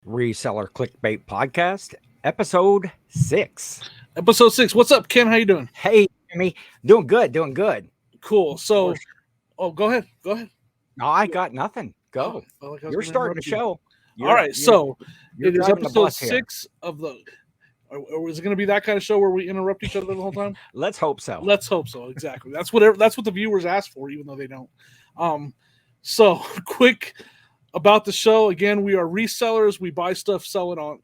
Reseller Clickbait Podcast, episode 6. Episode 6. What's up, Ken? How you doing? Hey, Jimmy. Doing good, doing good. Cool. We're, So, go ahead. Go ahead. no, I got nothing. Oh, Go. I felt like I was You're gonna starting the interrupt you. show. All You're, right. So, you're it is driving the episode bus here. 6 of the. Or is it going to be that kind of show where we interrupt each other the whole time? Let's hope so. Let's hope so. Exactly. That's what the viewers ask for, even though they don't. So quick about the show. Again, we are resellers. We buy stuff, sell it on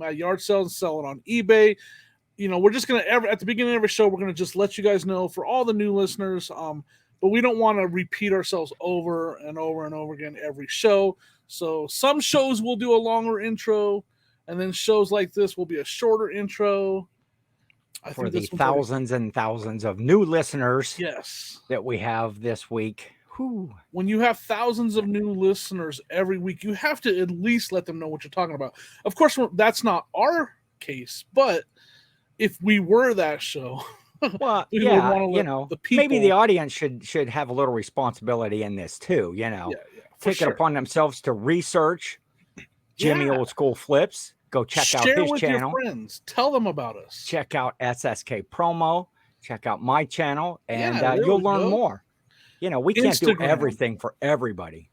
at yard sales, sell it on eBay. We're just gonna at the beginning of every show, we're gonna just let you guys know for all the new listeners. But we don't want to repeat ourselves over and over and over again every show. So some shows will do a longer intro, and then shows like this will be a shorter intro. For the thousands and thousands of new listeners yes, that we have this week. Whew. When you have thousands of new listeners every week, you have to at least let them know what you're talking about. Of course, that's not our case, but if we were that show, Well, we yeah, would want to let the people, maybe the audience should have a little responsibility in this too. Take it upon themselves to research Jimmy Old School Flips. Go check out his with channel. Your friends. Tell them about us. Check out SSKPromo. Check out my channel, and there you'll we learn go. more. We can't do Instagram. everything for everybody.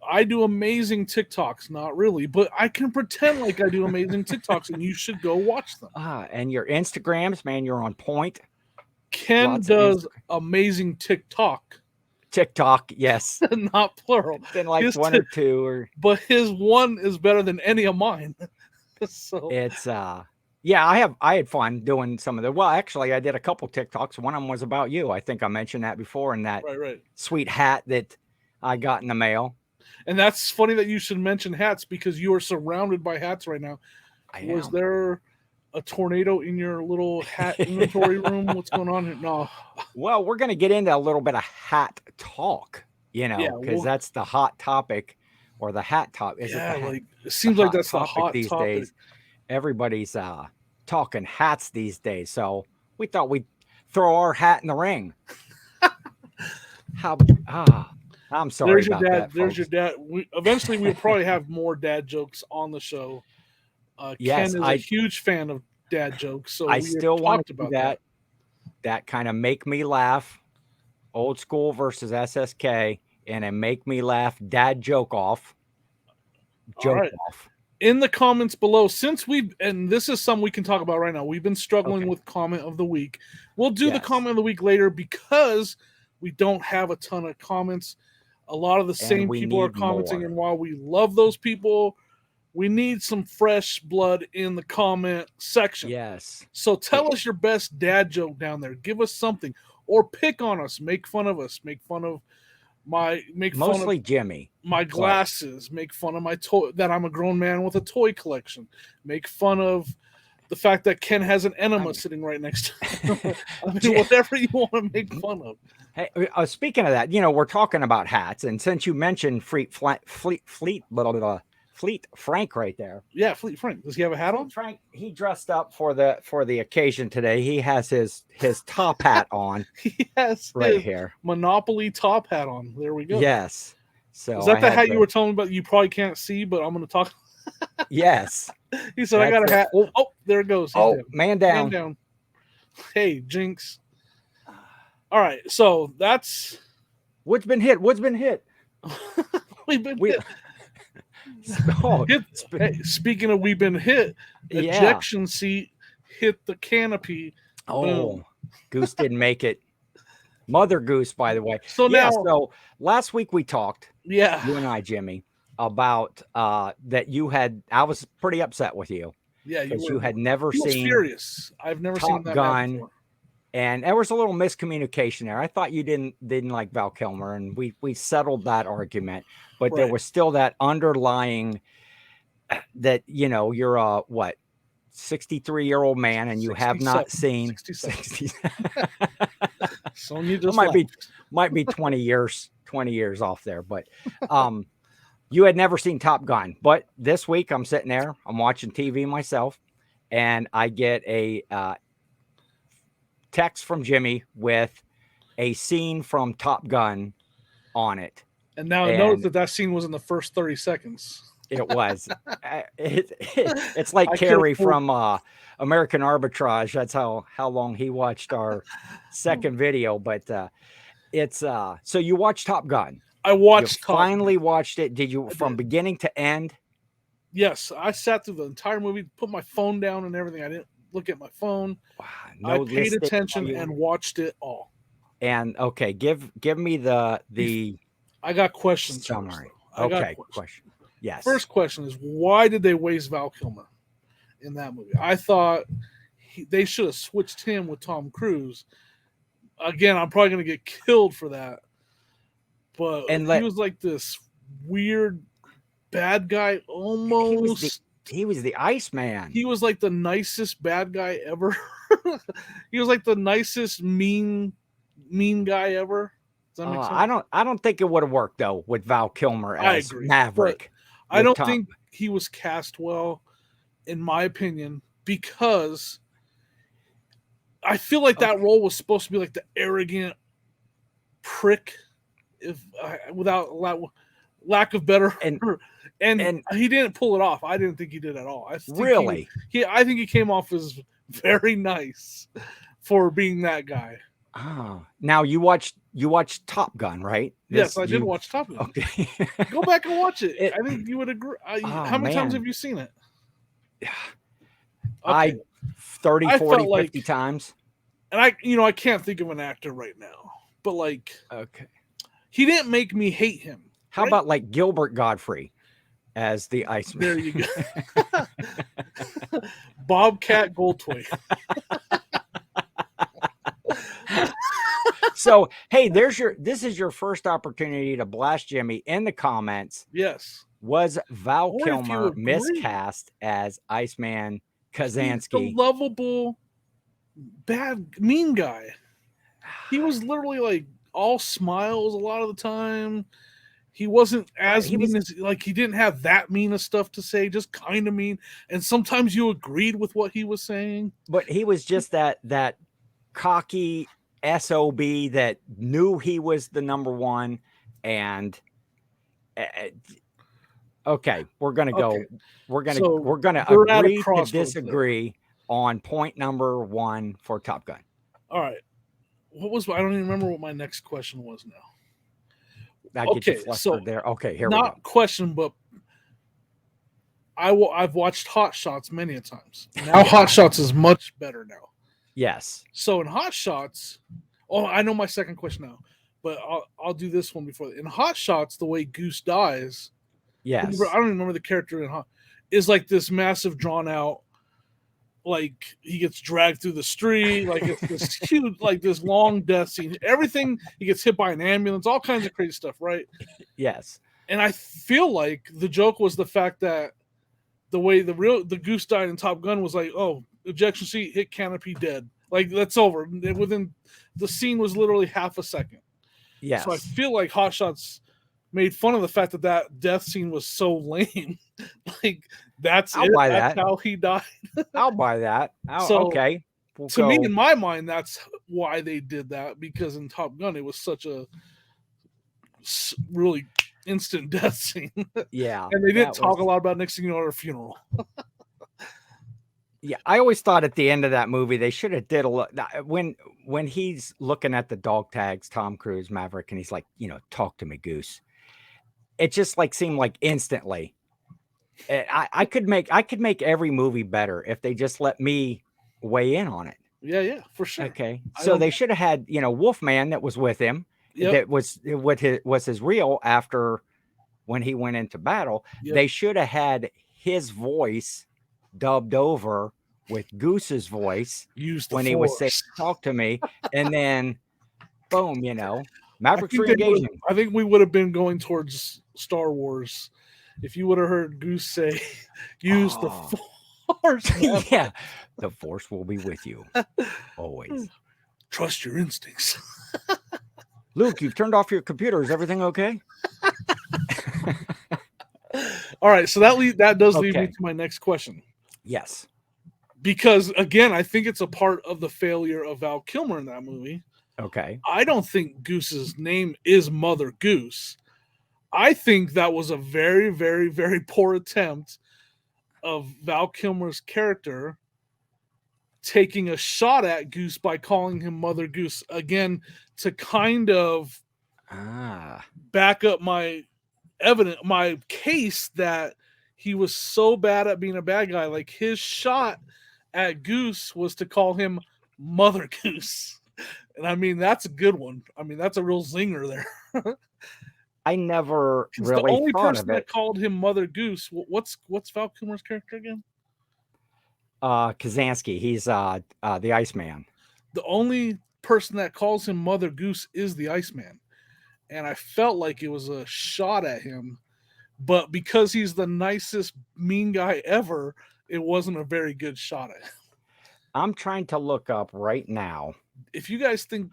I do amazing TikToks, not really, but I can pretend like I do amazing TikToks, and you should go watch them. And your Instagrams, man, you're on point. Ken does amazing TikTok, yes. not plural. Been like his one or two, but his one is better than any of mine. So it's I had fun doing some of the. Well, actually, I did a couple TikToks. One of them was about you. I think I mentioned that before, and that sweet hat that I got in the mail. And that's funny that you should mention hats because you are surrounded by hats right now. Was there a tornado in your little hat inventory room? What's going on here? No. Well, we're going to get into a little bit of hat talk, because that's the hot topic, or the hat top. It seems like that's the hot these topic days. Everybody's talking hats these days, so we thought we'd throw our hat in the ring. I'm sorry. There's your dad. There's your dad. Eventually, we'll probably have more dad jokes on the show. Yes, Ken is a huge fan of dad jokes, so I still want to do that. That kind of make me laugh, old school versus SSK, and a make me laugh dad joke off. Off. In the comments below, and this is something we can talk about right now. We've been struggling with comment of the week. We'll do the comment of the week later because we don't have a ton of comments. A lot of the same people are commenting, and while we love those people, we need some fresh blood in the comment section. Yes. So tell us your best dad joke down there. Give us something, or pick on us, make fun of us, make fun of mostly Jimmy, my glasses, make fun of my toy, that I'm a grown man with a toy collection, make fun of the fact that Ken has an enema sitting right next to him. Whatever you want to make fun of. Hey, speaking of that, we're talking about hats, and since you mentioned Fleet Frank right there. Yeah, Fleet Frank. Does he have a hat on? Frank, he dressed up for the occasion today. He has his top hat on. He has right here. Monopoly top hat on. There we go. Yes. So is that the hat you were telling me about? You probably can't see, but I'm going to talk. Yes. He said, I got a hat. Oh, there it goes. He's man down. Man down. Hey, Jinx. All right, so that's what's been hit. We've been hit. Hey, speaking of we've been hit, ejection seat hit the canopy. Oh, boom. Goose didn't make it. Mother Goose, by the way. So so last week we talked. Yeah, you and I, Jimmy, about that you had. I was pretty upset with you. Yeah, because you had never seen. Furious. I've never seen that Gun. Before. And there was a little miscommunication there. I thought you didn't like Val Kilmer, and we settled that argument. But there was still that underlying that you're a 63-year-old man, and you have not seen 60. So you just might be 20 years off there, but you had never seen Top Gun. But this week I'm sitting there, I'm watching TV myself, and I get a text from Jimmy with a scene from Top Gun on it. And now notice that scene was in the first 30 seconds. It was. It's like I could Carrie afford- from American Arbitrage. That's how long he watched our second video. But it's so you watched Top Gun. I You watched Top Gun. finally watched it. Did you I from did. beginning to end? Yes, I sat through the entire movie, put my phone down and everything. I didn't look at my phone. Wow, I no paid listing attention while you- and watched it all. And okay, give me the I got questions. summary. First, I got Okay, questions. question. Yes. First question is, why did they waste Val Kilmer in that movie? I thought they should have switched him with Tom Cruise. Again, I'm probably going to get killed for that. But he was like this weird bad guy almost. He was the Iceman. He was like the nicest bad guy ever. He was like the nicest mean guy ever. Does that make sense? I don't think it would have worked though with Val Kilmer as Maverick. I don't think he was cast well, in my opinion, because I feel like that role was supposed to be like the arrogant prick, if without lack of better. And he didn't pull it off. I didn't think he did at all. I think I think he came off as very nice for being that guy. Oh, now you watched Top Gun, right? Yes, I did watch Top Gun. Okay. Go back and watch it. I think you would agree. How many times have you seen it? Yeah. Okay. 30, 40, 50 times. And I can't think of an actor right now. But okay. He didn't make me hate him. How about like Gilbert Godfrey as the Iceman? There you go. Bobcat Goldthwait. So, hey, this is your first opportunity to blast Jimmy in the comments. Yes. Was Val Kilmer miscast as Iceman Kazansky? He's the lovable, mean guy. He was literally like all smiles a lot of the time. He wasn't as mean as he didn't have that mean of stuff to say, just kind of mean. And sometimes you agreed with what he was saying. But he was just that cocky SOB that knew he was the number one. And okay, we're gonna go. Okay. We're gonna agree to disagree on point number one for Top Gun. All right. I don't even remember what my next question was now. So there. Okay, here we go. Not question, but I've watched Hot Shots many a times. Now Hot Shots is much better now. Yes. So in Hot Shots, I know my second question now, but I'll do this one before. In Hot Shots, the way Goose dies, yes, I don't even remember the character in Hot, is like this massive drawn out, like he gets dragged through the street, like it's this huge, like this long death scene. Everything, he gets hit by an ambulance, all kinds of crazy stuff, right? Yes. And I feel like the joke was the fact that the way the Goose died in Top Gun was like, oh, ejection seat, hit canopy, dead. Like that's over. Within the scene was literally half a second. Yes. So I feel like Hot Shots made fun of the fact that death scene was so lame. Like that's how he died. I'll buy that. Okay. To me, in my mind, that's why they did that, because in Top Gun it was such a really instant death scene. Yeah. And they didn't talk a lot about next thing you know at a funeral. Yeah, I always thought at the end of that movie they should have did a lot. When he's looking at the dog tags, Tom Cruise, Maverick, and he's like, talk to me, Goose. It just seemed like instantly. I could make every movie better if they just let me weigh in on it. Yeah, for sure. Okay, so they should have had Wolfman that was with him. Yep. That was his real after when he went into battle. Yep. They should have had his voice dubbed over with Goose's voice when he was saying, talk to me, and then boom, Maverick's re-engaging. I think we would have been going towards Star Wars if you would have heard Goose say, use the Force. Yeah, the Force will be with you always. Trust your instincts. Luke, you've turned off your computer. Is everything okay? All right, so that does lead me to my next question. Yes. Because, again, I think it's a part of the failure of Val Kilmer in that movie. Okay. I don't think Goose's name is Mother Goose. I think that was a very, very, very poor attempt of Val Kilmer's character taking a shot at Goose by calling him Mother Goose again to kind of back up my case that he was so bad at being a bad guy. Like, his shot at Goose was to call him Mother Goose. And I mean, that's a good one. I mean, that's a real zinger there. I never really the only thought person of it. that called him Mother Goose. What's Val Kilmer's character again? Kazansky. He's the Iceman. The only person that calls him Mother Goose is the Iceman. And I felt like it was a shot at him, but because he's the nicest mean guy ever, it wasn't a very good shot at him. I'm trying to look up right now. If you guys think...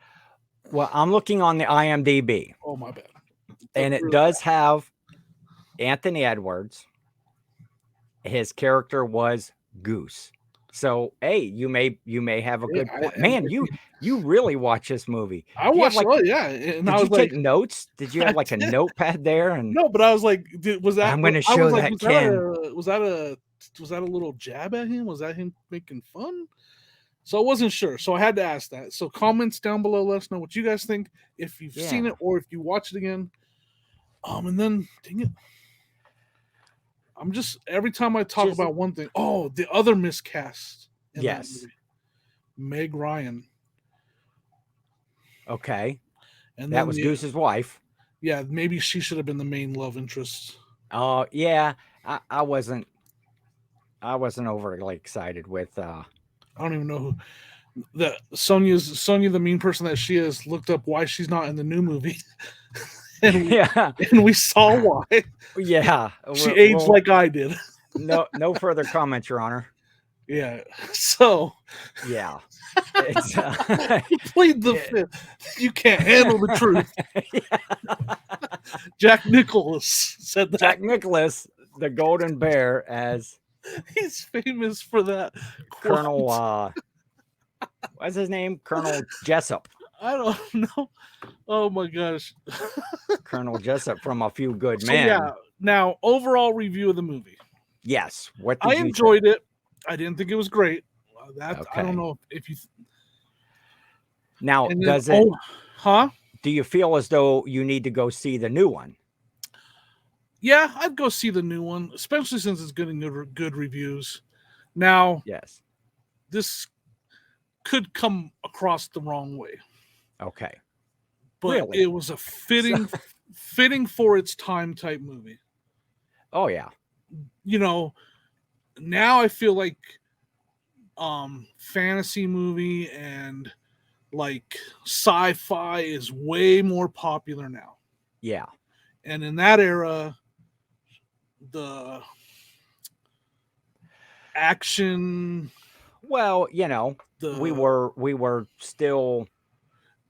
Well, I'm looking on the IMDb. Oh, my bad. And it does have Anthony Edwards. His character was Goose. So, hey, you may have a good point. Man, you really watch this movie. I watched it, yeah. And did you take notes? Did you have like a notepad there? And no, but I was like, was that? I'm going to show that Ken. Was that a little jab at him? Was that him making fun? So I wasn't sure. So I had to ask that. So comments down below, let us know what you guys think, if you've seen it or if you watch it again. And then, dang it. I'm just, every time I talk about one thing, the other miscast. Yes. Meg Ryan. Okay. And that was Goose's wife. Yeah, maybe she should have been the main love interest. Oh, yeah. I wasn't overly excited with I don't even know who Sonya, the mean person that she is, looked up why she's not in the new movie. And we saw why. Yeah. She aged like I did. No further comments, Your Honor. Yeah. So. Yeah. It's, you played the fifth. You can't handle the truth. Yeah. Jack Nicholas said that. Jack Nicholas, the Golden Bear, as he's famous for that. Colonel. What's his name? Colonel Jessup. I don't know. Oh my gosh. Colonel Jessup from A Few Good Men. Yeah. Now, overall review of the movie. Yes. What I enjoyed it. I didn't think it was great. Okay. I don't know if you. Now, do you feel as though you need to go see the new one? Yeah, I'd go see the new one, especially since it's getting good reviews. Now, yes, this could come across the wrong way. Okay. But really? It was a fitting for its time type movie. Oh yeah. You know, now I feel like fantasy movie and like sci-fi is way more popular now. Yeah. And in that era, the action, well, you know, we were still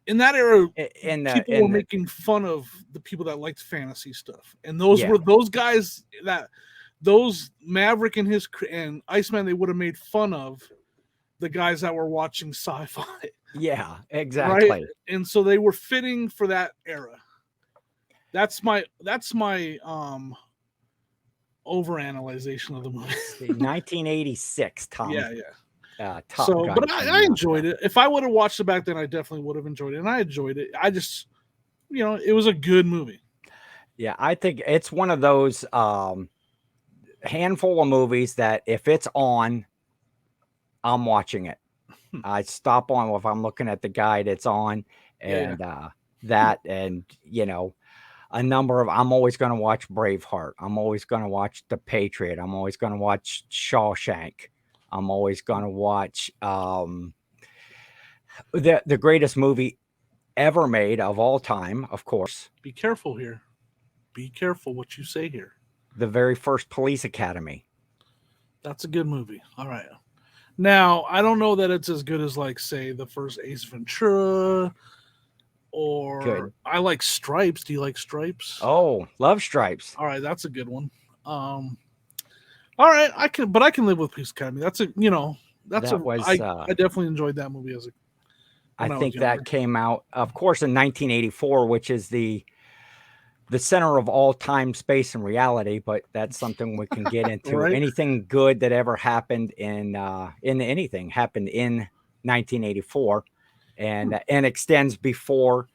in that era, people were making making fun of the people that liked fantasy stuff, and those were those guys those Maverick and Iceman, they would have made fun of the guys that were watching sci-fi. Yeah, exactly. Right? And so they were fitting for that era. That's my overanalyzation of the movie. 1986, Tom. Yeah. So, but I enjoyed it. If I would have watched it back then, I definitely would have enjoyed it. And I enjoyed it. I just, it was a good movie. Yeah, I think it's one of those handful of movies that if it's on, I'm watching it. I stop on if I'm looking at the guide, it's on. And that, and, a number of, I'm always going to watch Braveheart. I'm always going to watch The Patriot. I'm always going to watch Shawshank. I'm always going to watch the greatest movie ever made of all time, of course. Be careful here. Be careful what you say here. The very first Police Academy. That's a good movie. All right. Now, I don't know that it's as good as, like, say, the first Ace Ventura, or good. I like Stripes. Do you like Stripes? Oh, love Stripes. All right, that's a good one. All right, I can live with Police Academy. That's I definitely enjoyed that movie I think that came out, of course, in 1984, which is the the center of all time, space, and reality, but that's something we can get into. Right. Anything good that ever happened in anything happened in 1984 and extends before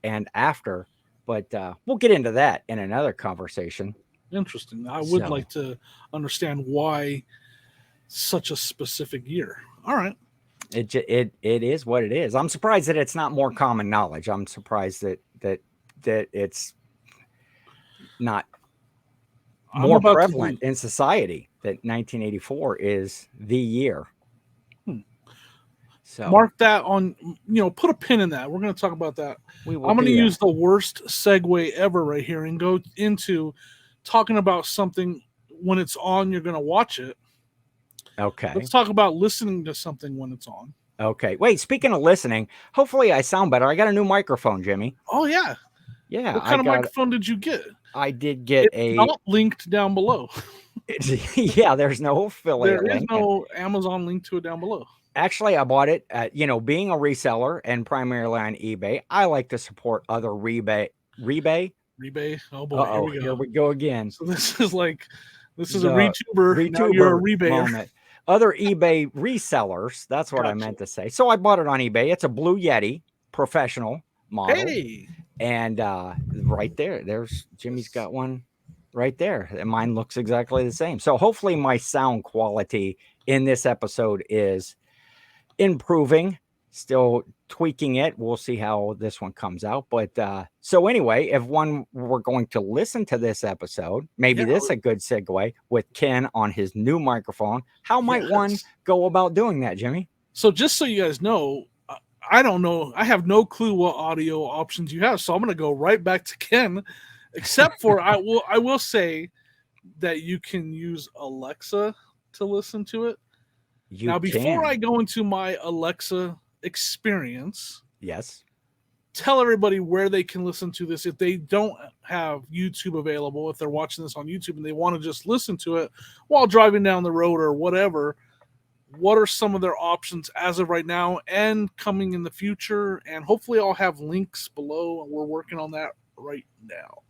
and after. But we'll get into that in another conversation. Interesting. I would like to understand why such a specific year. All right. It is what it is. I'm surprised that it's not more common knowledge. I'm surprised that it's not more prevalent in society that 1984 is the year. So mark that on, put a pin in that. We're going to talk about that. I'm going to use the worst segue ever right here and go into talking about something when it's on, you're going to watch it. Okay. Let's talk about listening to something when it's on. Okay. Wait, speaking of listening, hopefully I sound better. I got a new microphone, Jimmy. Oh, yeah. Yeah. What kind of microphone did you get? I did get it's not linked down below. Yeah, there's no affiliate link. There is link. no Amazon link to it down below. Actually, I bought it at, being a reseller and primarily on eBay. I like to support other rebate. Oh boy, here we go again. So this is a ReTuber. Now you're a rebater. Moment. Other eBay resellers. That's what I meant to say. So I bought it on eBay. It's a Blue Yeti professional model. Hey. And right there's Jimmy's got one right there. And mine looks exactly the same. So hopefully my sound quality in this episode is improving, still tweaking it. We'll see how this one comes out. But so anyway, if we're going to listen to this episode, maybe this is a good segue with Ken on his new microphone. How might one go about doing that, Jimmy? So just so you guys know, I don't know. I have no clue what audio options you have. So I'm going to go right back to Ken, except for I will say that you can use Alexa to listen to it. Before I go into my Alexa experience, yes, tell everybody where they can listen to this if they don't have YouTube available, if they're watching this on YouTube and they want to just listen to it while driving down the road or whatever. What are some of their options as of right now and coming in the future? And hopefully I'll have links below, and we're working on that right now.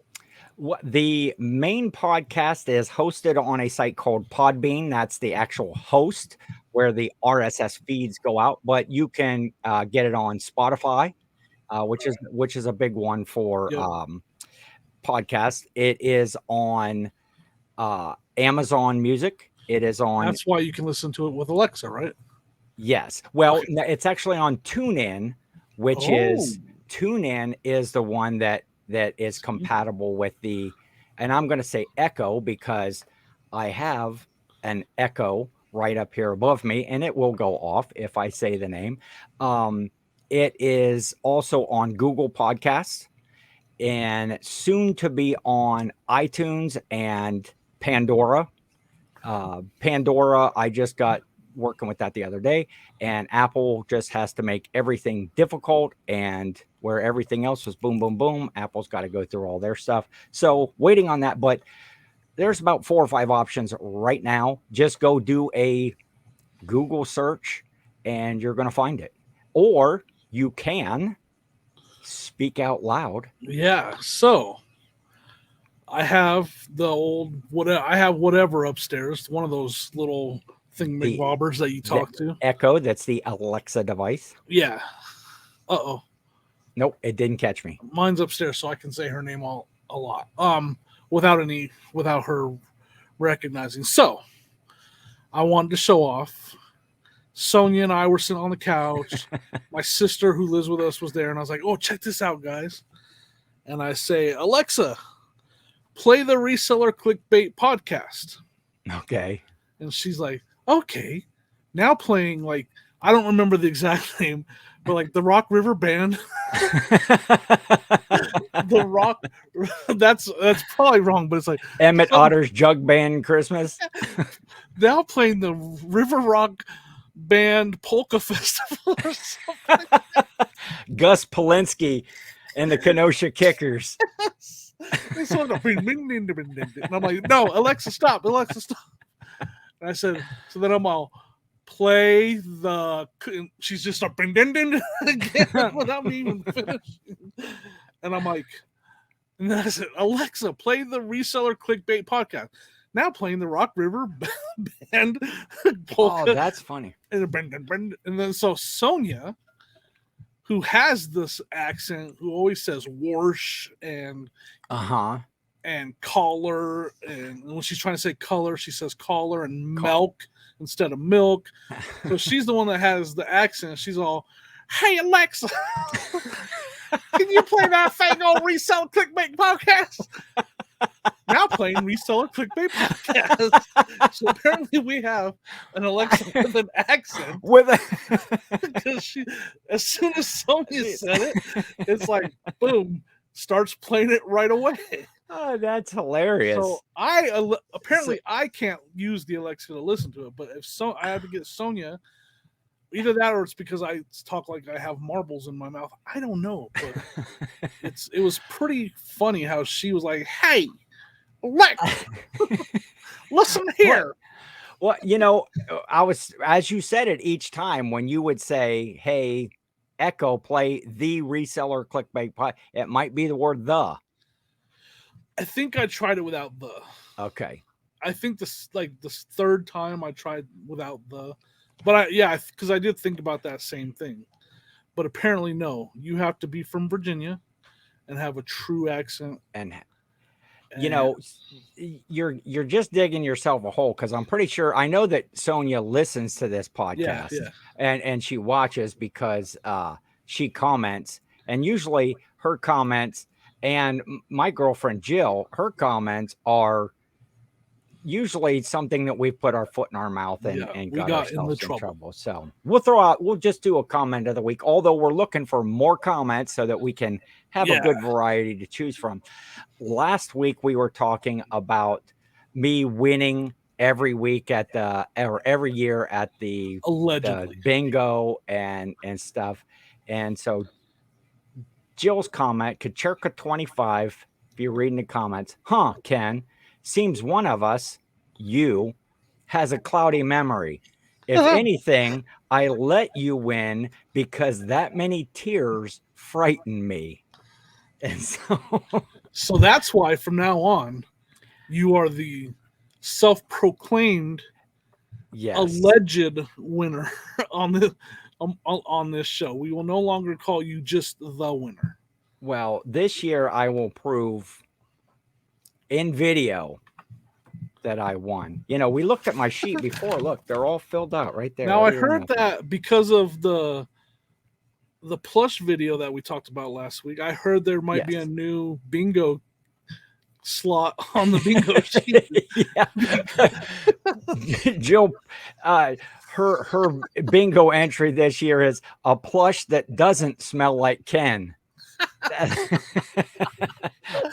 The main podcast is hosted on a site called Podbean. That's the actual host where the RSS feeds go out, but you can get it on Spotify, which is a big one for podcasts. It is on Amazon Music. It is on. That's why you can listen to it with Alexa, right? Yes. Well, it's actually on TuneIn, which is TuneIn is the one that is compatible with the, and I'm going to say Echo because I have an Echo right up here above me, and it will go off if I say the name. It is also on Google Podcasts and soon to be on iTunes and Pandora. Pandora, I just got working with that the other day, and Apple just has to make everything difficult, and where everything else was boom, boom, boom, Apple's got to go through all their stuff. So waiting on that, but there's about 4 or 5 options right now. Just go do a Google search and you're going to find it. Or you can speak out loud. Yeah. So I have whatever upstairs, one of those little thingamabobbers that you talk to. Echo, that's the Alexa device. Yeah. Uh-oh. Nope, it didn't catch me. Mine's upstairs, so I can say her name a lot. Without her recognizing. So I wanted to show off. Sonia and I were sitting on the couch. My sister who lives with us was there, and I was like, oh, check this out, guys. And I say, Alexa, play the Reseller Clickbait podcast. Okay. And she's like, okay. Now playing, like, I don't remember the exact name, but like the Rock River Band. The Rock, that's probably wrong, but it's like Emmett Otter's Jug Band Christmas. Now playing the River Rock Band Polka Festival or something. Gus Polinski and the Kenosha Kickers. And I'm like, no, Alexa, stop. Alexa, stop. And I said, so then I'm all, play the, she's just starting again without me even finishing. And I'm like, And then I said, Alexa, play the Reseller Clickbait podcast. Now playing the Rock River Band polka. Oh, that's funny. And then so Sonia, who has this accent, who always says "warsh" and collar, and when she's trying to say color, she says collar and milk instead of milk. So she's the one that has the accent. She's all, "Hey Alexa, can you play that thing on Reseller Clickbait podcast?" Now playing Reseller Clickbait podcast. So apparently we have an Alexa with an accent. Because she, as soon as Sonia said it, it's like boom, starts playing it right away. Oh, that's hilarious. So I can't use the Alexa to listen to it, but I have to get Sonia. Either that or it's because I talk like I have marbles in my mouth. I don't know, but it was pretty funny how she was like, "Hey, Alexa, listen here." Well, as you said it each time when you would say, "Hey, Echo, play the Reseller Clickbait," it might be the word "the." I think I tried it without the. Okay. I think this third time I tried without the, but because I did think about that same thing, but apparently no, you have to be from Virginia and have a true accent. And you're just digging yourself a hole, because I'm pretty sure I know that Sonia listens to this podcast and she watches because she comments, and usually her comments and my girlfriend Jill, her comments are usually something that we've put our foot in our mouth and got ourselves in trouble. So we'll just do a comment of the week, although we're looking for more comments so that we can have a good variety to choose from. Last week we were talking about me winning every week every year at the bingo and stuff. And so Jill's comment, Kacherka25, if you're reading the comments, Ken, seems one of us, you, has a cloudy memory. If anything, I let you win because that many tears frighten me. And so that's why from now on, you are the self-proclaimed alleged winner on this show. We will no longer call you just the winner. Well, this year I will prove in video that I won. We looked at my sheet before. Look, they're all filled out right there. Now I heard that because of the plush video that we talked about last week, I heard there might be a new bingo slot on the bingo sheet. Jill, her bingo entry this year is a plush that doesn't smell like Ken.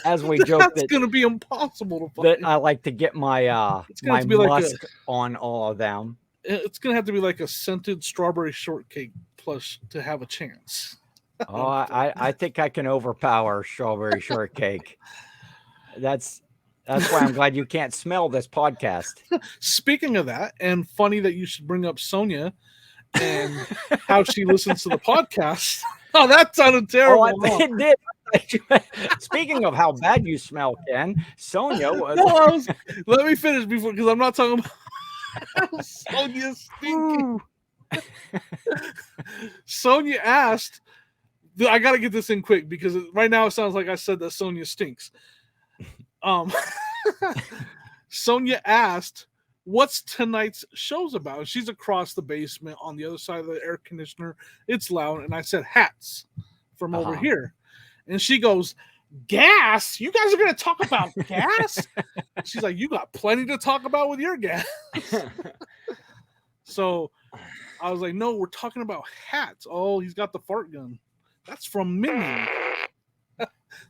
As we joke, that's going to be impossible to find. That I like to get my my musk on all of them. It's going to have to be like a scented strawberry shortcake plush to have a chance. Oh, I think I can overpower strawberry shortcake. That's why I'm glad you can't smell this podcast. Speaking of that, and funny that you should bring up Sonia and how she listens to the podcast. Oh, that sounded terrible. It did. Speaking of how bad you smell, Ken, Sonia was. No, let me finish before, because I'm not talking about Sonia stinking. Sonia asked, I got to get this in quick because right now it sounds like I said that Sonia stinks. Sonia asked, what's tonight's show's about? She's across the basement on the other side of the air conditioner. It's loud. And I said, hats from over here. And she goes, gas? You guys are going to talk about gas? She's like, you got plenty to talk about with your gas. So I was like, no, we're talking about hats. Oh, he's got the fart gun. That's from Minion.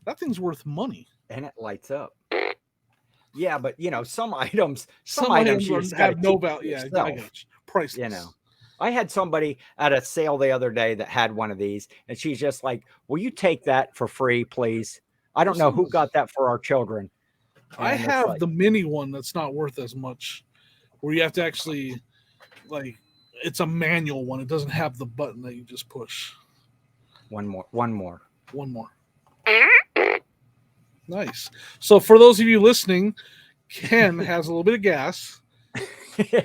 That thing's worth money. And it lights up. Yeah, but some items have no value. Yeah, I got you. Priceless. I had somebody at a sale the other day that had one of these, and she's just like, will you take that for free, please? I don't know who got that for our children. And I have the mini one that's not worth as much, where you have to actually, it's a manual one. It doesn't have the button that you just push. One more. Nice. So for those of you listening, Ken has a little bit of gas,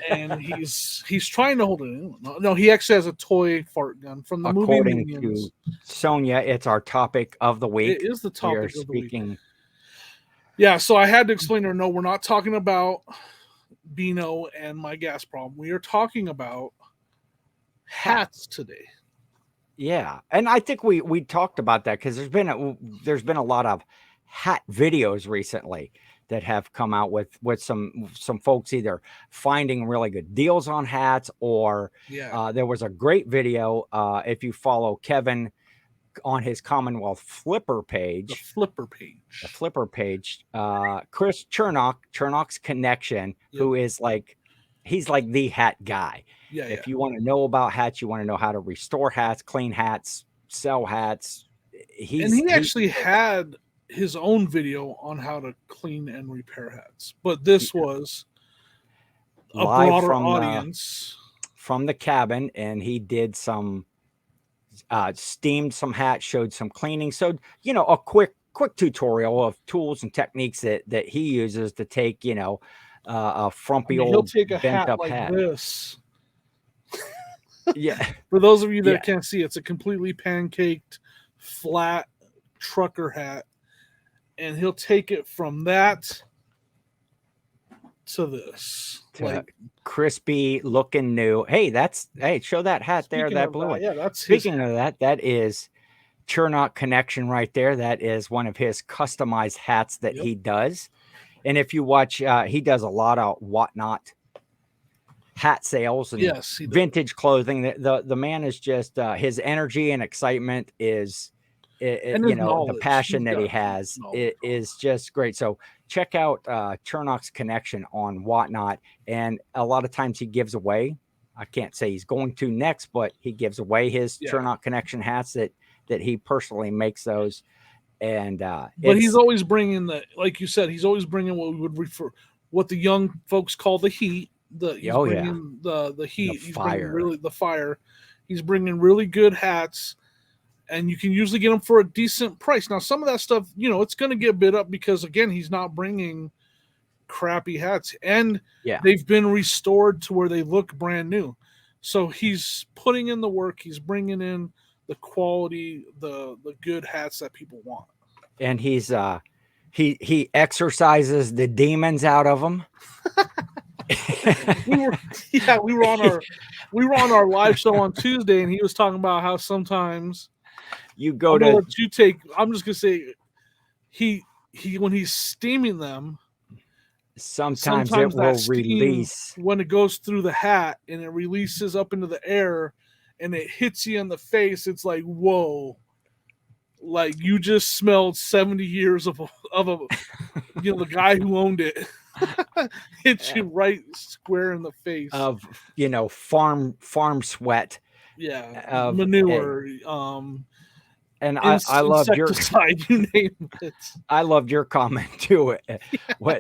and he's trying to hold it in. No, he actually has a toy fart gun from the movie According Minions. to Sonia, it's our topic of the week. It is the We are topic of the week. speaking. Yeah, so I had to explain to her, no, we're not talking about Beano and my gas problem. We are talking about hats today. Yeah, and I think we talked about that because there's been a lot of hat videos recently that have come out with some folks either finding really good deals on hats, or Yeah. there was a great video if you follow Kevin on his Commonwealth Flipper The page, flipper page. Chris Chernock's Connection, who is like, he's like the hat guy. Yeah, If you want to know about hats, you want to know how to restore hats, clean hats, sell hats. He actually had his own video on how to clean and repair hats, but this was a live broader audience from the cabin, and he did some steamed some hats, showed some cleaning. So, you know, a quick tutorial of tools and techniques that he uses to take, you know, a frumpy old he'll take a bent hat up like hat. this. Yeah. For those of you that can't see, it's a completely pancaked, flat trucker hat, and he'll take it from that to this, like crispy looking new. Hey, show that hat there, that blue one. Yeah, that's speaking of that. That is Turnout Connection right there. That is one of his customized hats that he does. And if you watch, he does a lot of whatnot hat sales and vintage clothing. The man is just his energy and excitement is you know, the passion that he has is just great. So check out Turnock's Connection on Whatnot, and a lot of times he gives away, I can't say he's going to next, but he gives away his Turnout Connection hats that he personally makes those. And but he's always bringing like you said, he's always bringing what we would refer, what the young folks call the heat. He's bringing the heat. He's bringing the fire. He's bringing really good hats, and you can usually get them for a decent price. Now, some of that stuff, you know, it's going to get bid up because, again, he's not bringing crappy hats, and they've been restored to where they look brand new. So he's putting in the work. He's bringing in the quality, the good hats that people want. And he's he exercises the demons out of them. we were on our live show on Tuesday, and he was talking about how sometimes you go I'm just gonna say he when he's steaming them, sometimes it will release when it goes through the hat and it releases up into the air and it hits you in the face. It's like, whoa, like you just smelled 70 years of a you know, the guy who owned it hits you right square in the face of, you know, farm sweat, manure, and I loved your you name it. I loved your comment too. How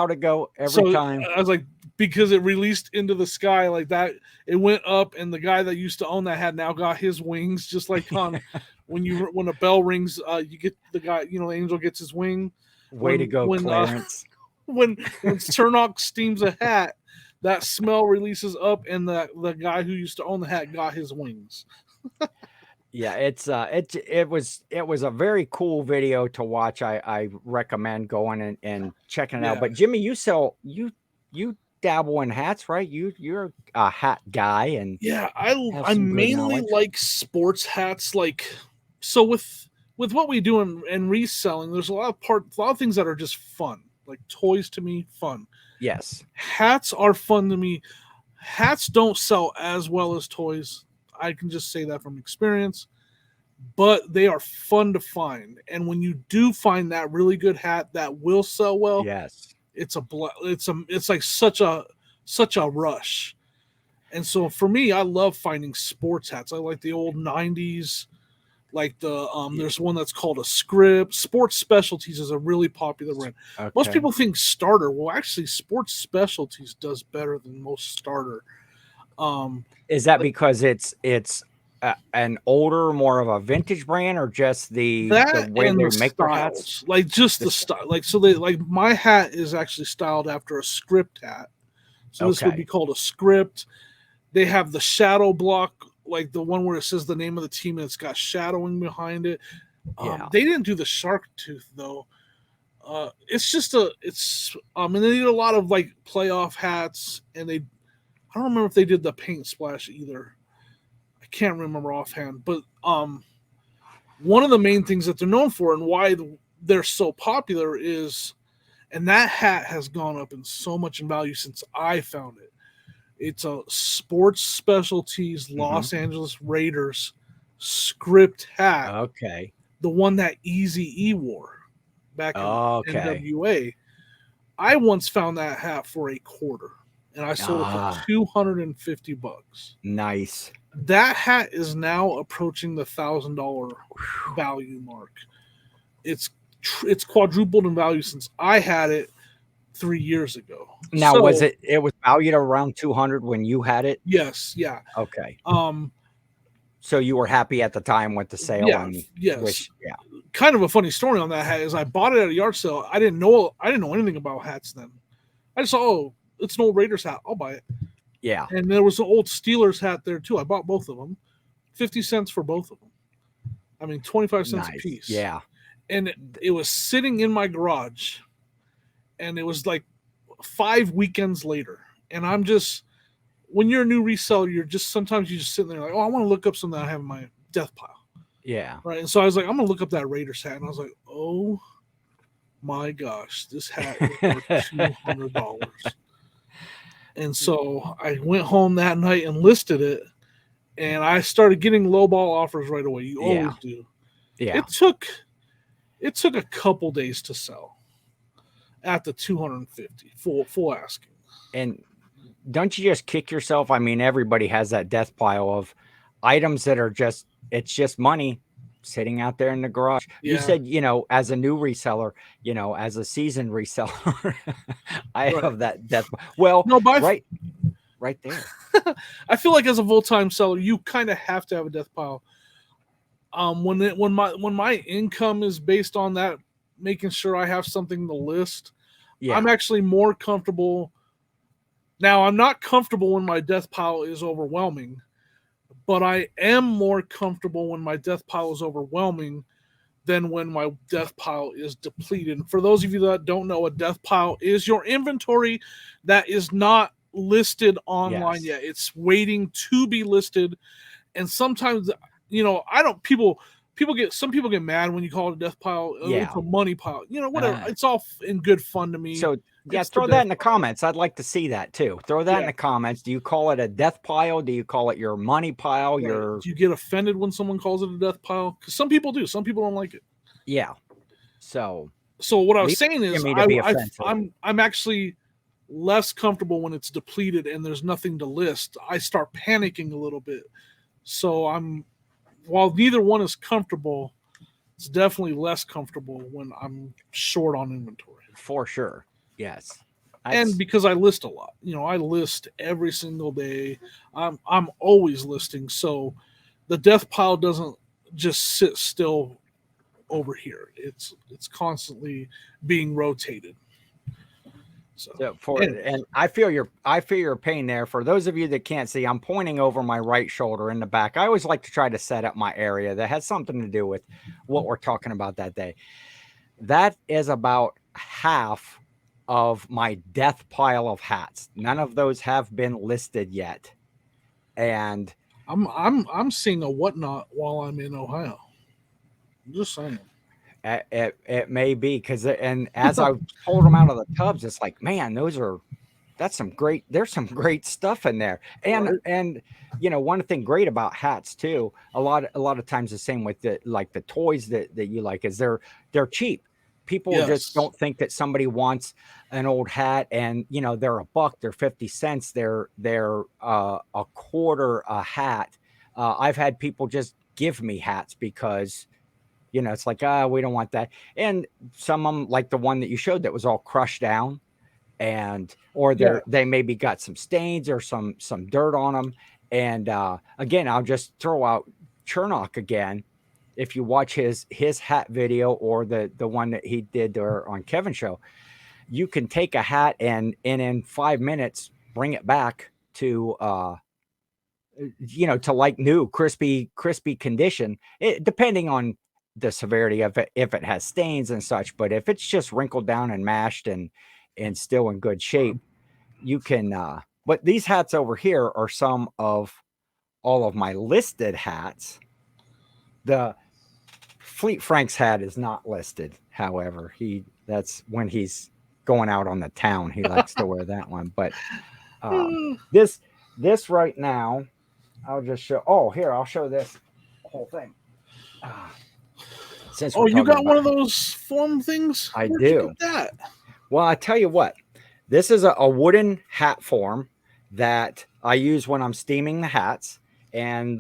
to go every time. I was like, because it released into the sky like that, it went up, and the guy that used to own that had now got his wings, just like on when a bell rings, you get the guy, you know, the angel gets his wing. Way to go, Clarence. When Turnock steams a hat, that smell releases up, and the guy who used to own the hat got his wings. Yeah, it was a very cool video to watch. I recommend going and checking it out. But Jimmy, you dabble in hats, right? You're a hat guy, and I mainly like sports hats. Like, so with what we do in reselling, there's a lot of things that are just fun. Like toys to me, fun. Yes, hats are fun to me. Hats don't sell as well as toys. I can just say that from experience, but they are fun to find. And when you do find that really good hat that will sell well, it's like such a rush. And so for me, I love finding sports hats. I like the old 90s, like there's one that's called a Script. Sports Specialties is a really popular brand. Okay. Most people think Starter. Well, actually, Sports Specialties does better than most Starter. Is that because it's an older, more of a vintage brand, or just the That way and they the make their hats? styles, like just the style. Like so, they like my hat is actually styled after a script hat. So this would be Okay. called a script. They have the shadow block, like the one where it says the name of the team and it's got shadowing behind it. Yeah. They didn't do the shark tooth though. And they did a lot of like playoff hats, and I don't remember if they did the paint splash either. I can't remember offhand, but one of the main things that they're known for and why they're so popular is, and that hat has gone up in so much in value since I found it. It's a Sports Specialties Los Angeles Raiders script hat, Okay. the one that Easy E wore back in Okay. NWA. I once found that hat for a quarter, and I sold it for $250. Nice. That hat is now approaching the $1,000 value mark. It's quadrupled in value since I had it 3 years ago. Now, So, was it was valued around 200 when you had it? yes, yeah. Okay. Um, So you were happy at the time with the sale, yeah, and yes. Kind of a funny story on that hat is I bought it at a yard sale. I didn't know anything about hats then. I just saw, oh, it's an old Raiders hat. I'll buy it. Yeah. And there was an old Steelers hat there too. I bought both of them. 50 cents for both of them. I mean, 25 cents a piece. Yeah. And it was sitting in my garage. And it was like 5 weekends later. And I'm just, when you're a new reseller, sometimes you just sitting there like, oh, I want to look up something I have in my death pile. Yeah. Right. And so I was like, I'm going to look up that Raiders hat. And I was like, oh my gosh, this hat is worth $200. And so I went home that night and listed it. And I started getting lowball offers right away. You always do. Yeah. It took a couple days to sell at the 250 full asking. And don't you just kick yourself? I mean, everybody has that death pile of items that are it's just money sitting out there in the garage. Yeah. You said, as a new reseller, as a seasoned reseller, I have that death. Well, no, right there. I feel like as a full-time seller, you kind of have to have a death pile. When my income is based on that, making sure I have something to list, I'm actually more comfortable. Now, I'm not comfortable when my death pile is overwhelming, but I am more comfortable when my death pile is overwhelming than when my death pile is depleted. And for those of you that don't know, a death pile is your inventory that is not listed online yet. It's waiting to be listed. And sometimes, some people get mad when you call it a death pile. It's a money pile. Whatever. It's all in good fun to me. So throw that in the comments. I'd like to see that too. Throw that in the comments. Do you call it a death pile? Do you call it your money pile? Right. Do you get offended when someone calls it a death pile? Because some people do. Some people don't like it. Yeah. So what I was saying is I'm actually less comfortable when it's depleted and there's nothing to list. I start panicking a little bit. So while neither one is comfortable, it's definitely less comfortable when I'm short on inventory. For sure. Yes. And because I list a lot, I list every single day. I'm always listing. So the death pile doesn't just sit still over here. It's constantly being rotated. And I feel your pain there. For those of you that can't see, I'm pointing over my right shoulder in the back. I always like to try to set up my area that has something to do with what we're talking about that day. That is about half of my death pile of hats. None of those have been listed yet. And I'm seeing a whatnot while I'm in Ohio. I'm just saying. It may be because, and as I pulled them out of the tubs, it's like, man, there's some great stuff in there. And one thing great about hats too, a lot of times the same with the toys that you like is they're cheap. People just don't think that somebody wants an old hat and they're $1, they're 50 cents, they're a quarter a hat. I've had people just give me hats because it's like, we don't want that. And some of them, like the one that you showed that was all crushed down, or they maybe got some stains or some dirt on them. And again, I'll just throw out Chernock again. If you watch his hat video or the one that he did on Kevin's show, you can take a hat and in 5 minutes bring it back to to like new crispy condition, depending on the severity of it, if it has stains and such. But if it's just wrinkled down and mashed and still in good shape, you can but these hats over here are some of all of my listed hats. The Fleet Frank's hat is not listed, however. That's when he's going out on the town, he likes to wear that one. But this right now, I'll just show. Oh, here, I'll show this whole thing. Since you got one of those foam things? I Where'd do. You get that? Well, I tell you what, this is a wooden hat form that I use when I'm steaming the hats. And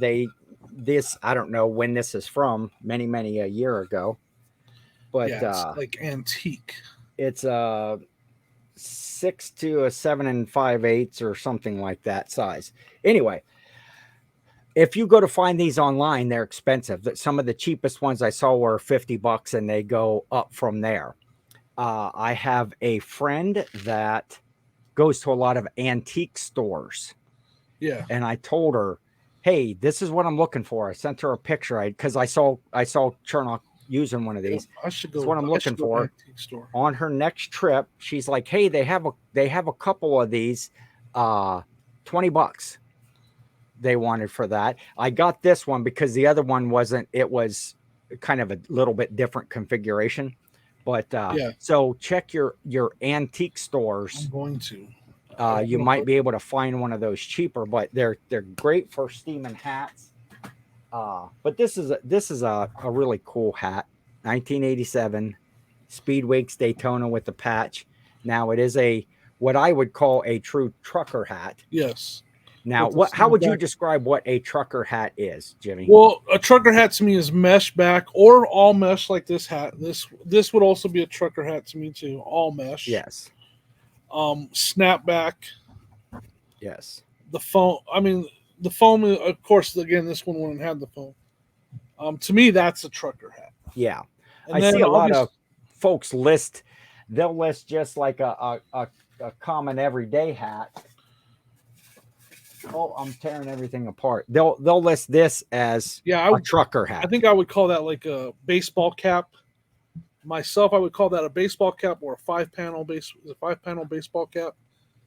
this, I don't know when this is from, many a year ago. But it's like antique. It's a 6 to a 7 5/8 or something like that size. Anyway, if you go to find these online, they're expensive. Some of the cheapest ones I saw were $50 and they go up from there. I have a friend that goes to a lot of antique stores. Yeah. And I told her, hey, this is what I'm looking for. I sent her a picture because I saw Chernock using one of these. I should go. That's what I'm looking for. On her next trip, she's like, hey, they have a couple of these, $20 they wanted for that. I got this one because the other one wasn't. It was kind of a little bit different configuration. But so check your antique stores. I'm going to. You might be able to find one of those cheaper, but they're great for steaming hats. But this is a really cool hat, 1987 Speedweeks Daytona with the patch. Now it is what I would call a true trucker hat. Yes. Now, how would you describe what a trucker hat is, Jimmy? Well, a trucker hat to me is mesh back or all mesh like this hat. This would also be a trucker hat to me too, all mesh. Yes. Snapback. Yes. The foam. I mean, the foam. Of course, again, this one wouldn't have the foam. To me, that's a trucker hat. Yeah, and I see a lot of folks list. They'll list just like a common everyday hat. Oh, I'm tearing everything apart. They'll list this as a trucker hat. I think I would call that like a baseball cap. Myself, I would call that a baseball cap or a five-panel baseball cap.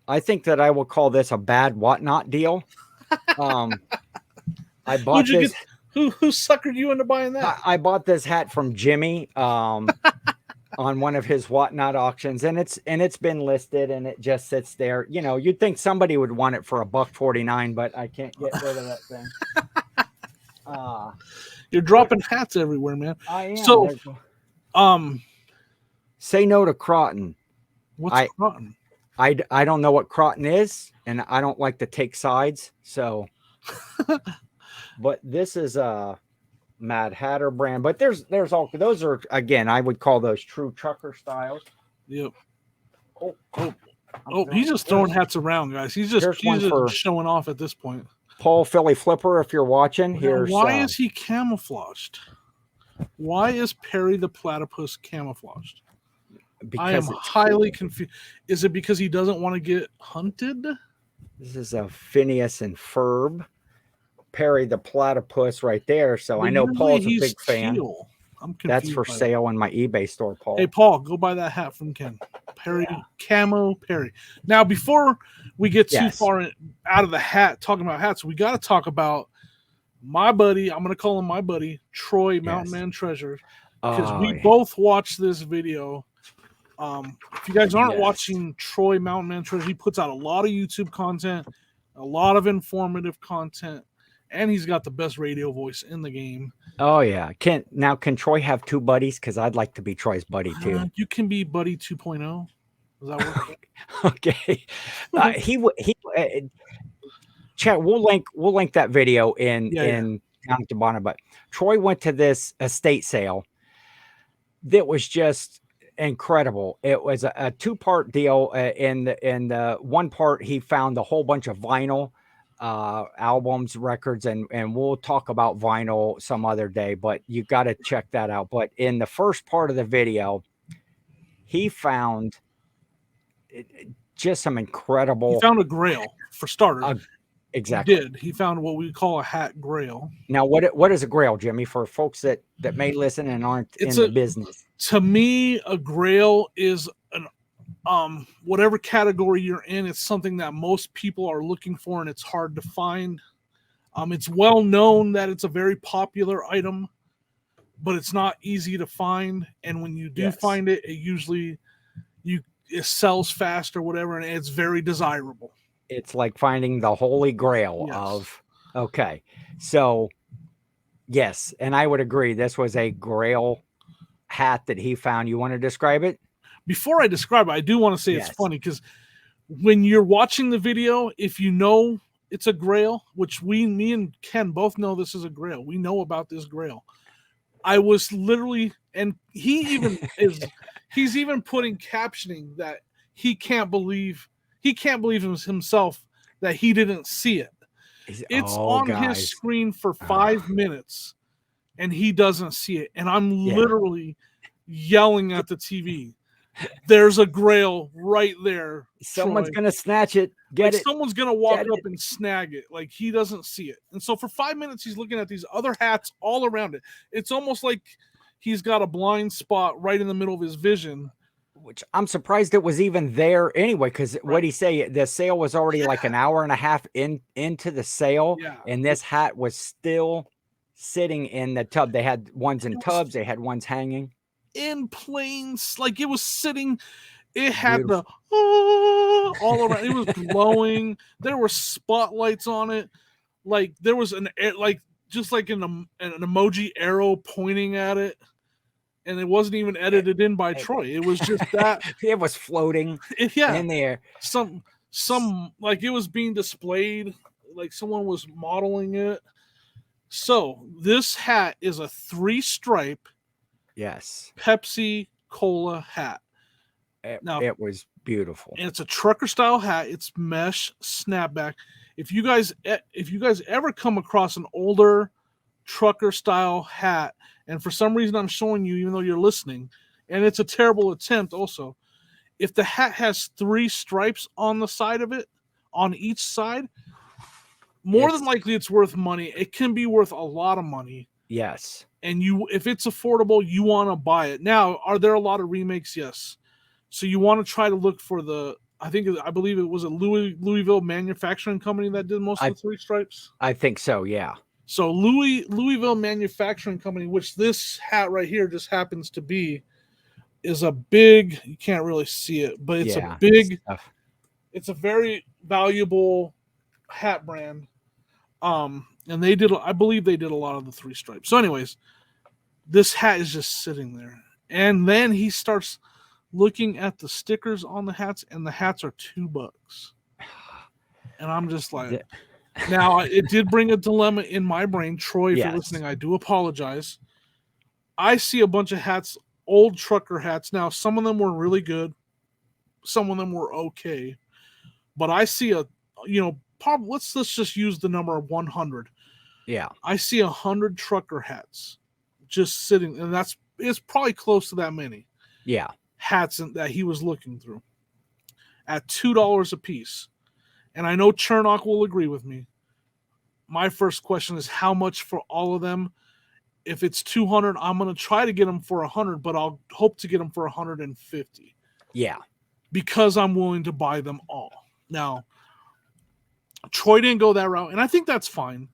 I think that I will call this a bad whatnot deal. I bought this. Who suckered you into buying that? I bought this hat from Jimmy on one of his whatnot auctions, and it's been listed and it just sits there. You know, you'd think somebody would want it for $1.49, but I can't get rid of that thing. You're dropping hats everywhere, man. I am. So, say no to Croton. What's Croton? I don't know what Croton is, and I don't like to take sides. So, but this is a Mad Hatter brand. But there's all those are, again, I would call those true trucker styles. Yep. Oh, he's just throwing hats around, guys. He's just showing off at this point. Paul Philly Flipper, if you're watching, here's why is he camouflaged? Why is Perry the Platypus camouflaged? I am highly confused. Is it because he doesn't want to get hunted? This is a Phineas and Ferb. Perry the Platypus right there. So I know Paul's a big fan. I'm confused. That's for sale on my eBay store, Paul. Hey, Paul, go buy that hat from Ken. Perry, Camo Perry. Now, before we get too far out of the hat, talking about hats, we got to talk about my buddy. I'm going to call him my buddy, Troy Mountain Man Treasure, because we both watched this video. If you guys aren't watching Troy Mountain Man Treasure, he puts out a lot of YouTube content, a lot of informative content, and he's got the best radio voice in the game. Oh yeah. Can Troy have two buddies? Because I'd like to be Troy's buddy too. You can be buddy 2.0. Does that work? Okay. Chat. We'll link that video in down at the bottom. But Troy went to this estate sale that was just incredible. It was a two-part deal. In the one part, he found a whole bunch of vinyl albums, records, and we'll talk about vinyl some other day, but you got to check that out. But in the first part of the video, he found just some He incredible found a Grail for starters. exactly. He did. He found what we call a hat Grail. Now, what is a Grail, Jimmy, for folks that may listen and aren't in the business? To me, a Grail is an whatever category you're in, it's something that most people are looking for and it's hard to find. It's well known that it's a very popular item, but it's not easy to find. And when you do find it, it usually it sells fast or whatever, and it's very desirable. It's like finding the holy grail of, okay. So yes, and I would agree. This was a Grail hat that he found. You want to describe it? Before I describe it, I do want to say it's funny because when you're watching the video, if you know it's a Grail, which me and Ken both know this is a Grail. We know about this Grail. I was literally, and he even he's even putting captioning that he can't believe himself that he didn't see it. It's on his screen for 5 minutes and he doesn't see it. And I'm literally yelling at the TV. There's a Grail right there. Someone's going to snatch it. Get it. Someone's going to walk up and snag it. Like, he doesn't see it. And so for 5 minutes, he's looking at these other hats all around it. It's almost like he's got a blind spot right in the middle of his vision. Which I'm surprised it was even there anyway, because what'd he say? The sale was already like an hour and a half into the sale, and this hat was still sitting in the tub. They had ones in tubs. They had ones hanging. In planes, like it was sitting, it had the all around. It was glowing. There were spotlights on it. Like there was just like an emoji arrow pointing at it, and it wasn't even edited in by Troy. It was just that it was floating in the air. Some like it was being displayed, like someone was modeling it. So this hat is a 3-stripe. Yes. Pepsi Cola hat. Now, it was beautiful. And it's a trucker style hat. It's mesh snapback. If you guys ever come across an older trucker style hat, and for some reason I'm showing you even though you're listening, and it's a terrible attempt also, if the hat has 3 stripes on the side of it, on each side, more than likely it's worth money. It can be worth a lot of money. Yes. And if it's affordable, you want to buy it. Now, are there a lot of remakes? Yes. So you want to try to look for I believe it was a Louisville manufacturing company that did most of the 3 stripes. I think so, yeah. So Louisville Manufacturing Company, which this hat right here just happens to be, is a big, you can't really see it, but it's a big, it's a very valuable hat brand. And I believe they did a lot of the 3 stripes. So anyways, this hat is just sitting there. And then he starts looking at the stickers on the hats, and the hats are $2. And I'm just like, now it did bring a dilemma in my brain. Troy, if you're listening, I do apologize. I see a bunch of hats, old trucker hats. Now, some of them were really good. Some of them were okay. But I see let's just use the number of 100. Yeah. I see 100 trucker hats just sitting, and it's probably close to that many. Yeah. Hats that he was looking through at $2 a piece. And I know Chernock will agree with me. My first question is how much for all of them? If it's 200, I'm going to try to get them for 100, but I'll hope to get them for 150. Yeah. Because I'm willing to buy them all. Now, Troy didn't go that route, and I think that's fine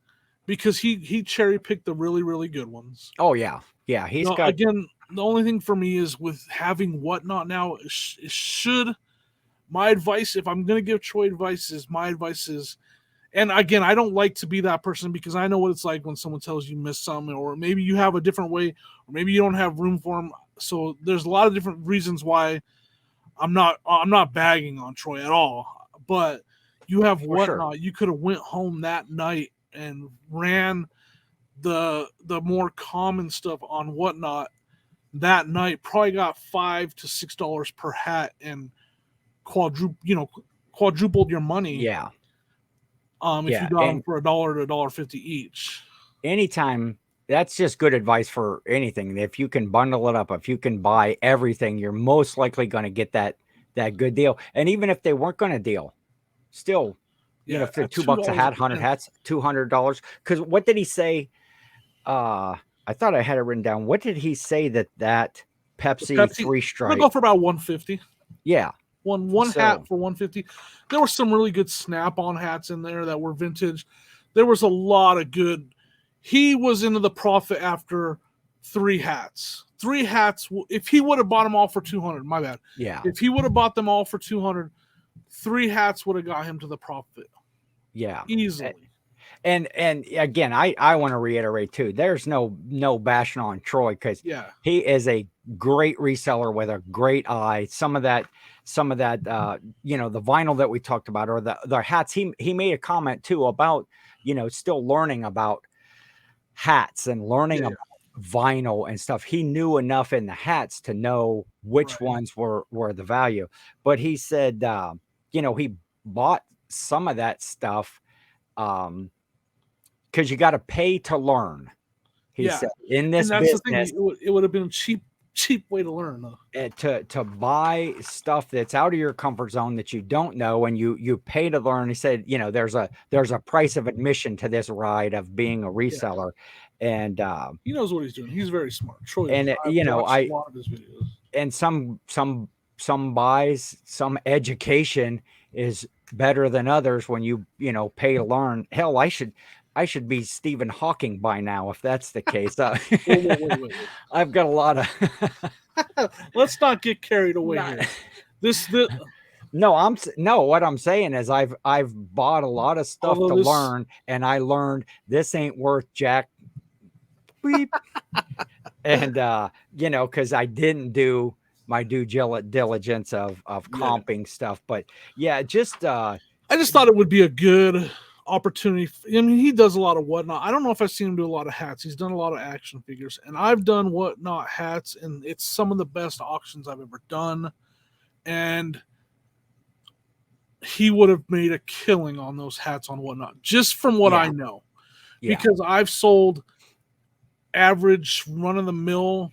because he cherry-picked the really, really good ones. Oh, yeah. Yeah, Again, the only thing for me is with having Whatnot now, my advice, if I'm going to give Troy advice, and again, I don't like to be that person because I know what it's like when someone tells you miss something, or maybe you have a different way, or maybe you don't have room for them. So there's a lot of different reasons why I'm not bagging on Troy at all. But you have Whatnot. Sure. You could have went home that night and ran the more common stuff on Whatnot that night. Probably got $5 to $6 per hat and quadrupled your money. Yeah. If you got them for $1 to $1.50 each. Anytime, that's just good advice for anything. If you can bundle it up, if you can buy everything, you're most likely going to get that good deal. And even if they weren't going to deal, still, you know, if they're $2 a hat, 100 hats, $200. Because what did he say? I thought I had it written down. What did he say that Pepsi 3 stripe? Go for about $150. Yeah, one hat for $150. There were some really good Snap-on hats in there that were vintage. There was a lot of good. He was into the profit after 3 hats. 3 hats. If he would have bought them all for $200, my bad. Yeah. If he would have bought them all for $200, 3 hats would have got him to the profit. Yeah, easily. And again, I want to reiterate too. There's no bashing on Troy, because he is a great reseller with a great eye. Some of that, you know, the vinyl that we talked about, or the hats. He made a comment too about, you know, still learning about hats and learning about vinyl and stuff. He knew enough in the hats to know which ones were the value. But he said, you know, he bought some of that stuff because you got to pay to learn. He said, in this business, the thing, it would have been a cheap way to learn, though. To buy stuff that's out of your comfort zone that you don't know, and you pay to learn. He said, you know, there's a price of admission to this ride of being a reseller, and he knows what he's doing. He's very smart. Troy, and you know, a lot of his videos. And some buys, some education is better than others when you know, pay to learn. Hell, I should be Stephen Hawking by now if that's the case. Wait. I've got a lot of. Let's not get carried away here. No, what I'm saying is I've bought a lot of stuff to learn, and I learned this ain't worth jack. Beep. And you know, because I didn't do my due diligence of comping stuff. But yeah, just I just thought it would be a good opportunity. I mean, he does a lot of whatnot. I don't know if I've seen him do a lot of hats. He's done a lot of action figures, and I've done whatnot hats, and it's some of the best auctions I've ever done. And he would have made a killing on those hats on whatnot, just from what I know, because I've sold average run-of-the-mill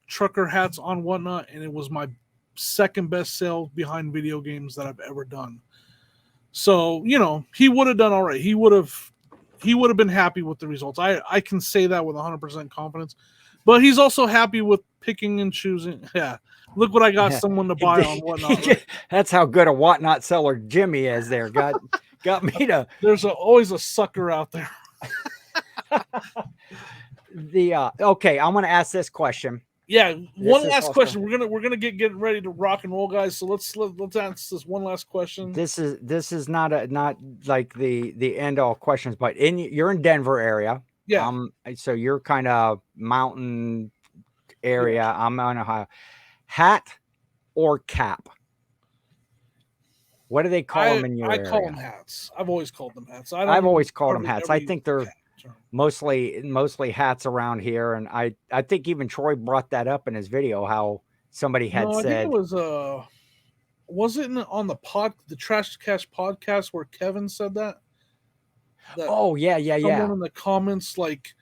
trucker hats on whatnot, and it was my second best sale behind video games that I've ever done. So, you know, he would have done all right. He would have been happy with the results. I can say that with 100% confidence. But he's also happy with picking and choosing. Yeah, look what I got someone to buy on whatnot. Right? That's how good a whatnot seller Jimmy is. There got me to. There's always a sucker out there. Okay, I'm gonna ask this question. Yeah, one last question. We're gonna get ready to rock and roll, guys. So let's answer this one last question. This is not like the end all questions, but you're in Denver area. Yeah. So you're kind of mountain area. Yeah. I'm on Ohio. Hat or cap? What do they call them in your area? I call them hats. I've always called them hats. I've always called them hats. I think they're mostly hats around here, and I think even Troy brought that up in his video, how somebody had said, I think it was it on the Trash Cash podcast where Kevin said that oh yeah someone in the comments like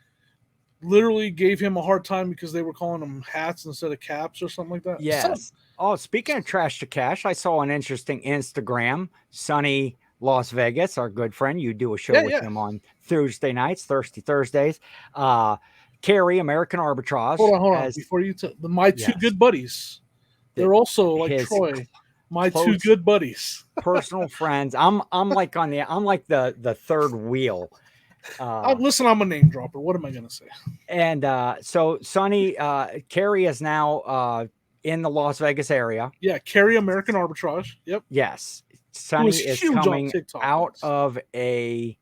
literally gave him a hard time because they were calling them hats instead of caps or something like that. Yes. Oh, speaking of Trash to Cash, I saw an interesting Instagram. Sunny Las Vegas, our good friend. You do a show with him on Thursday nights, Thirsty Thursdays. Carrie, American Arbitrage. Hold on. Before you my two good buddies. They're also like Troy. My two good buddies. Personal friends. I'm like the third wheel. Listen, I'm a name dropper. What am I gonna say? And so Sonny, Carrie is now in the Las Vegas area. Yeah, Carrie American Arbitrage. Yep. Yes. Sonny is coming out of a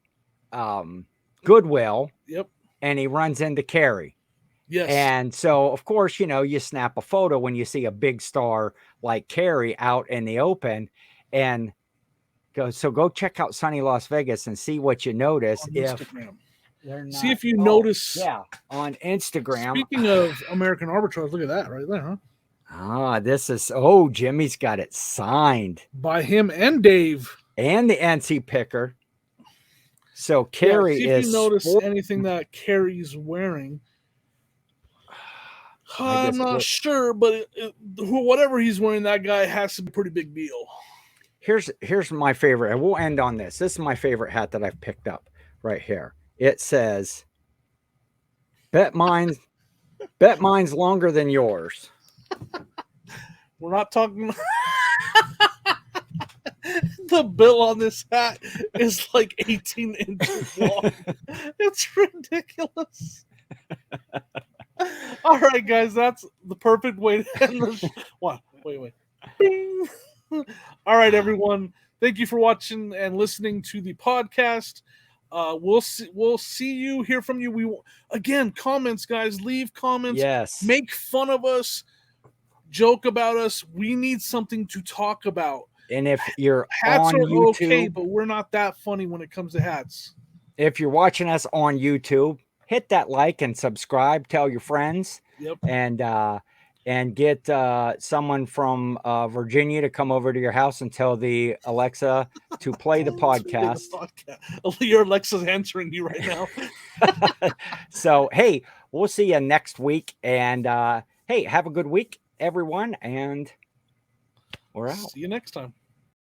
Goodwill. Yep. And he runs into Carrie. Yes. And so, of course, you know, you snap a photo when you see a big star like Carrie out in the open, and go check out Sunny Las Vegas and see what you notice. See if you notice. Yeah, on Instagram. Speaking of American Arbitrage, look at that right there, huh? Jimmy's got it signed by him and Dave and the NC Picker. So Carrie see if is you notice anything that Carrie's wearing. I'm not sure, but whatever he's wearing, that guy has to be a pretty big deal. Here's my favorite, and we'll end on this. This is my favorite hat that I've picked up right here. It says, bet mine's longer than yours. We're not talking. The bill on this hat is like 18 inches long. It's ridiculous. All right, guys, that's the perfect way to end the show. What? Wait. Bing. All right, everyone. Thank you for watching and listening to the podcast. We'll see you, hear from you. Again, comments, guys. Leave comments. Yes. Make fun of us. Joke about us. We need something to talk about. And if you're hats on are YouTube, okay, but we're not that funny when it comes to hats. If you're watching us on YouTube, hit that like and subscribe. Tell your friends. Yep. And get someone from Virginia to come over to your house and tell the Alexa to play the podcast. Your Alexa's answering you right now. So, hey, we'll see you next week. And hey, have a good week, everyone. And we're out. See you next time.